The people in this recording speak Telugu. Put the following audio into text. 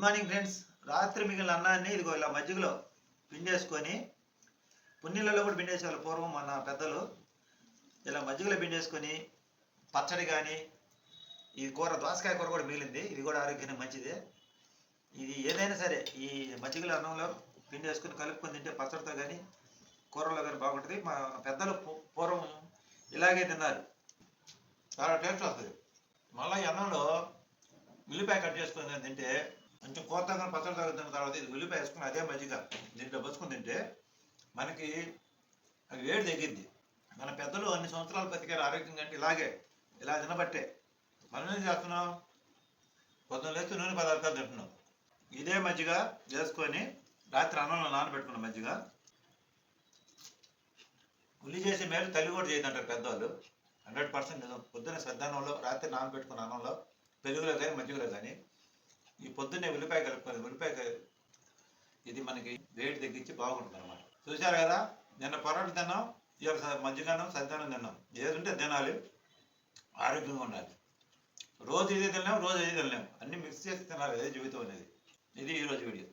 Good morning friends. రాత్రి మిగిలిన అన్నాన్ని ఇదిగో ఇలా మజ్జిగలో పిండేసుకొని, పున్నీళ్ళలో కూడా పిండేసేవాళ్ళు పూర్వం మన పెద్దలు. ఇలా మజ్జిగలో పిండేసుకొని పచ్చడి కానీ, ఈ కూర దోసకాయ కూర కూడా మిగిలింది, ఇది కూడా ఆరోగ్యానికి మంచిదే. ఇది ఏదైనా సరే ఈ మజ్జిగలో అన్నంలో పిండేసుకొని కలుపుకొని తింటే పచ్చడితో కానీ కూరలో కానీ బాగుంటుంది. మా పెద్దలు పూర్వం ఇలాగే తిన్నారు, చాలా టేస్ట్ వస్తుంది. మళ్ళీ ఈ అన్నంలో ఉల్లిపాయ కట్ చేసుకొని తింటే కొంచెం కోతగా పచ్చడి తాగుతున్న తర్వాత ఇది ఉల్లిపాయ వేసుకుని అదే మజ్జిగ దీంట్లో పోసుకుని తింటే మనకి అది వేడి తగ్గిద్ది. మన పెద్దలు అన్ని సంవత్సరాలు బతికారు ఆరోగ్యంగా అంటే ఇలా తినబట్టే. మనం ఏం చేస్తున్నాం, పొద్దున్న లేస్తే నూనె పదార్థాలు తింటున్నాం. ఇదే మజ్జిగ వేసుకొని రాత్రి అన్నంలో నానబెట్టుకున్న మజ్జిగ ఉల్లి చేసే మేలు తల్లి కూడా చేయదంటారు పెద్దవాళ్ళు. 100% నిజం. పొద్దున్న సద్దానంలో రాత్రి నానబెట్టుకున్న అన్నంలో పెరుగులో కానీ మజ్జిగలో కానీ ఈ పొద్దున్నే ఉల్లిపాయ కలుపుకొని ఇది మనకి వేడి తగ్గించి బాగుంటుంది అనమాట. చూశారు కదా, నిన్న పొరాటు తిన్నాం, ఇవాళ మజ్జిగన్నం సద్దానం తిన్నాం. ఏది ఉంటే తినాలి, ఆరోగ్యంగా ఉండాలి. రోజు ఇది తినలేము, రోజు ఇది తినలేము, అన్ని మిక్స్ చేసి తినాలి. అదే జీవితం అనేది. ఇది ఈరోజు వీడియో.